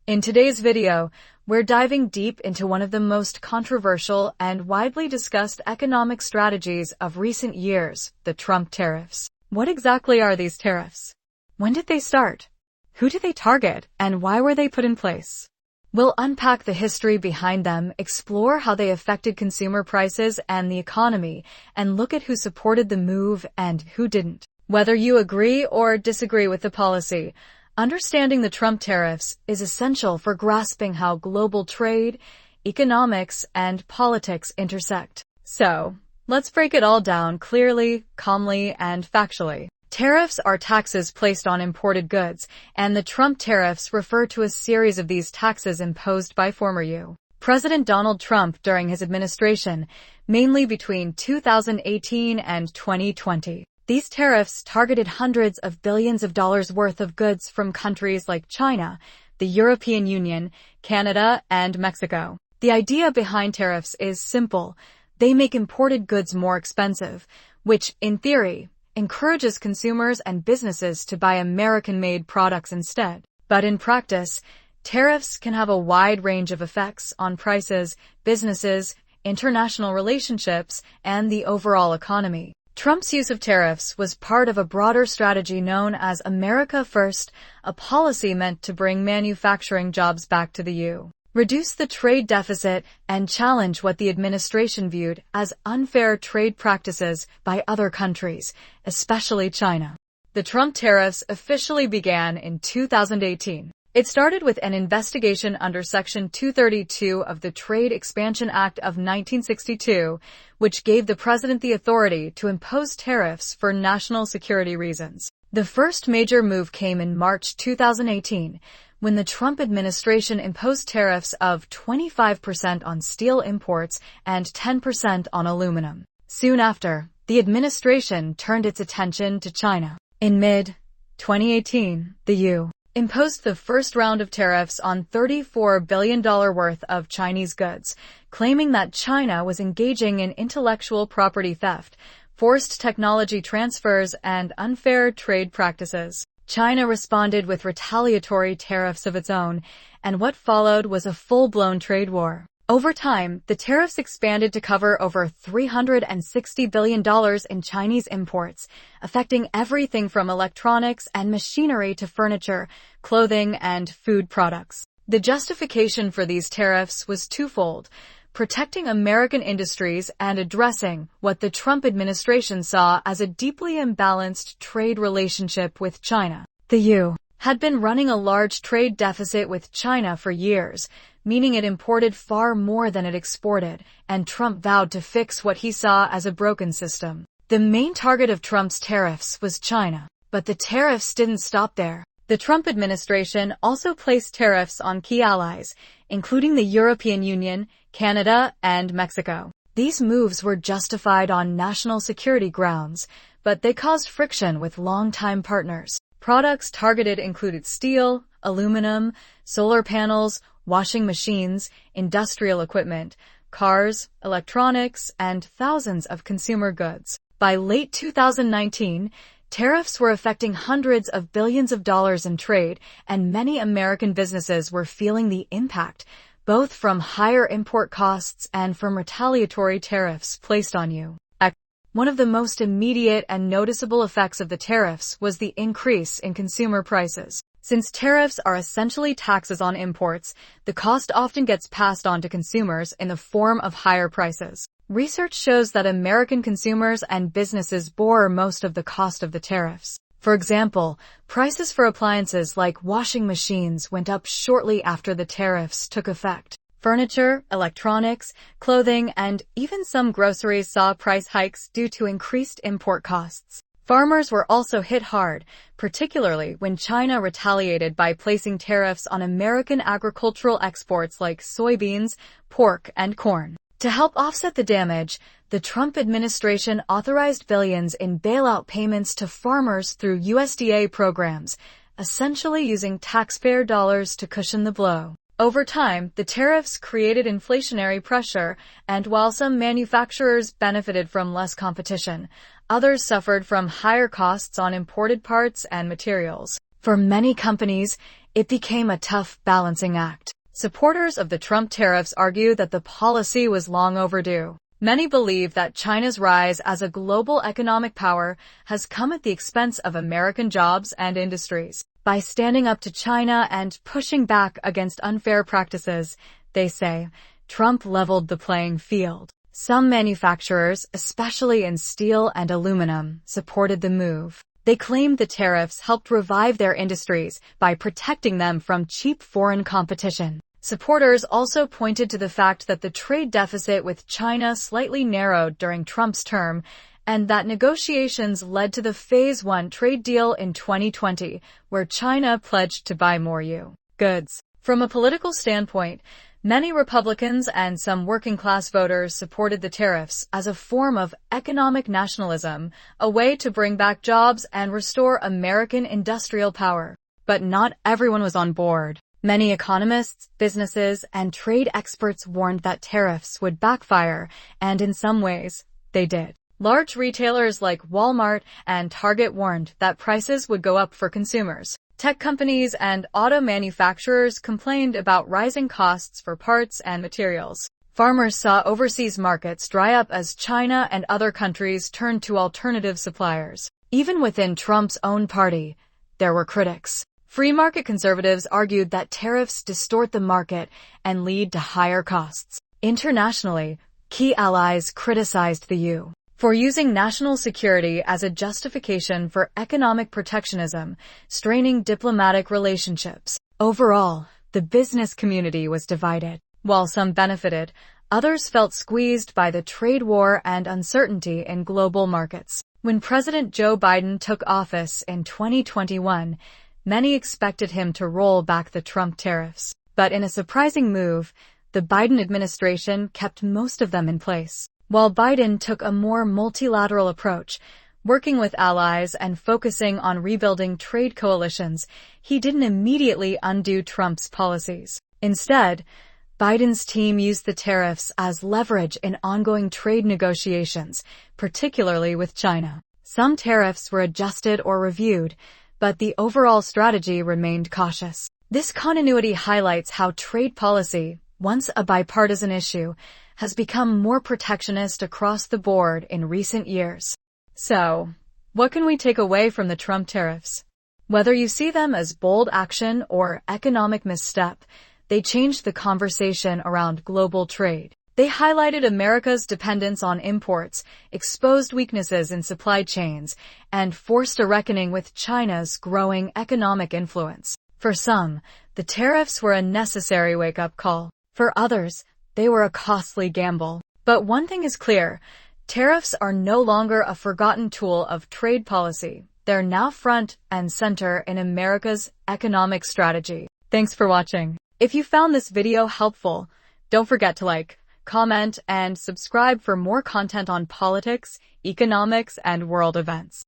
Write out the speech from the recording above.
In today's video, we're diving deep into one of the most controversial and widely discussed economic strategies of recent years, the Trump tariffs. What exactly are these tariffs? When did they start? Who do they target, and why were they put in place? We'll unpack the history behind them, explore how they affected consumer prices and the economy, and look at who supported the move and who didn't. Whether you agree or disagree with the policy, understanding the Trump tariffs is essential for grasping how global trade, economics, and politics intersect. So, let's break it all down clearly, calmly, and factually. Tariffs are taxes placed on imported goods, and the Trump tariffs refer to a series of these taxes imposed by former U.S. President Donald Trump during his administration, mainly between 2018 and 2020. These tariffs targeted hundreds of billions of dollars worth of goods from countries like China, the European Union, Canada, and Mexico. The idea behind tariffs is simple. They make imported goods more expensive, which, in theory, encourages consumers and businesses to buy American-made products instead. But in practice, tariffs can have a wide range of effects on prices, businesses, international relationships, and the overall economy. Trump's use of tariffs was part of a broader strategy known as America First, a policy meant to bring manufacturing jobs back to the U.S., reduce the trade deficit, and challenge what the administration viewed as unfair trade practices by other countries, especially China. The Trump tariffs officially began in 2018. It started with an investigation under Section 232 of the Trade Expansion Act of 1962, which gave the president the authority to impose tariffs for national security reasons. The first major move came in March 2018, when the Trump administration imposed tariffs of 25% on steel imports and 10% on aluminum. Soon after, the administration turned its attention to China. In mid-2018, the U.S. imposed the first round of tariffs on $34 billion worth of Chinese goods, claiming that China was engaging in intellectual property theft, forced technology transfers, and unfair trade practices. China responded with retaliatory tariffs of its own, and what followed was a full-blown trade war. Over time, the tariffs expanded to cover over $360 billion in Chinese imports, affecting everything from electronics and machinery to furniture, clothing, and food products. The justification for these tariffs was twofold: protecting American industries and addressing what the Trump administration saw as a deeply imbalanced trade relationship with China. The U.S. had been running a large trade deficit with China for years, meaning it imported far more than it exported, and Trump vowed to fix what he saw as a broken system. The main target of Trump's tariffs was China. But the tariffs didn't stop there. The Trump administration also placed tariffs on key allies, including the European Union, Canada, and Mexico. These moves were justified on national security grounds, but they caused friction with longtime partners. Products targeted included steel, aluminum, solar panels, washing machines, industrial equipment, cars, electronics, and thousands of consumer goods. By late 2019, tariffs were affecting hundreds of billions of dollars in trade, and many American businesses were feeling the impact, both from higher import costs and from retaliatory tariffs placed on U.S. One of the most immediate and noticeable effects of the tariffs was the increase in consumer prices. Since tariffs are essentially taxes on imports, the cost often gets passed on to consumers in the form of higher prices. Research shows that American consumers and businesses bore most of the cost of the tariffs. For example, prices for appliances like washing machines went up shortly after the tariffs took effect. Furniture, electronics, clothing, and even some groceries saw price hikes due to increased import costs. Farmers were also hit hard, particularly when China retaliated by placing tariffs on American agricultural exports like soybeans, pork, and corn. To help offset the damage, the Trump administration authorized billions in bailout payments to farmers through USDA programs, essentially using taxpayer dollars to cushion the blow. Over time, the tariffs created inflationary pressure, and while some manufacturers benefited from less competition, others suffered from higher costs on imported parts and materials. For many companies, It became a tough balancing act. Supporters of the Trump tariffs argue that the policy was long overdue. Many believe that China's rise as a global economic power has come at the expense of American jobs and industries. By standing up to China and pushing back against unfair practices, they say, Trump leveled the playing field. Some manufacturers, especially in steel and aluminum, supported the move. They claimed the tariffs helped revive their industries by protecting them from cheap foreign competition. Supporters also pointed to the fact that the trade deficit with China slightly narrowed during Trump's term, and that negotiations led to the Phase 1 trade deal in 2020, where China pledged to buy more U.S. goods. From a political standpoint, many Republicans and some working-class voters supported the tariffs as a form of economic nationalism, a way to bring back jobs and restore American industrial power. But not everyone was on board. Many economists, businesses, and trade experts warned that tariffs would backfire, and in some ways, they did. Large retailers like Walmart and Target warned that prices would go up for consumers. Tech companies and auto manufacturers complained about rising costs for parts and materials. Farmers saw overseas markets dry up as China and other countries turned to alternative suppliers. Even within Trump's own party, there were critics. Free market conservatives argued that tariffs distort the market and lead to higher costs. Internationally, key allies criticized the U.S. for using national security as a justification for economic protectionism, straining diplomatic relationships. Overall, the business community was divided. While some benefited, others felt squeezed by the trade war and uncertainty in global markets. When President Joe Biden took office in 2021, many expected him to roll back the Trump tariffs. But in a surprising move, the Biden administration kept most of them in place. While Biden took a more multilateral approach, working with allies and focusing on rebuilding trade coalitions, he didn't immediately undo Trump's policies. Instead, Biden's team used the tariffs as leverage in ongoing trade negotiations, particularly with China. Some tariffs were adjusted or reviewed, but the overall strategy remained cautious. This continuity highlights how trade policy, once a bipartisan issue, has become more protectionist across the board in recent years. So, what can we take away from the Trump tariffs? Whether you see them as bold action or economic misstep, they changed the conversation around global trade. They highlighted America's dependence on imports, exposed weaknesses in supply chains, and forced a reckoning with China's growing economic influence. For some, the tariffs were a necessary wake-up call. For others, they were a costly gamble. But one thing is clear, tariffs are no longer a forgotten tool of trade policy. They're now front and center in America's economic strategy. Thanks for watching. If you found this video helpful, don't forget to like, comment, and subscribe for more content on politics, economics, and world events.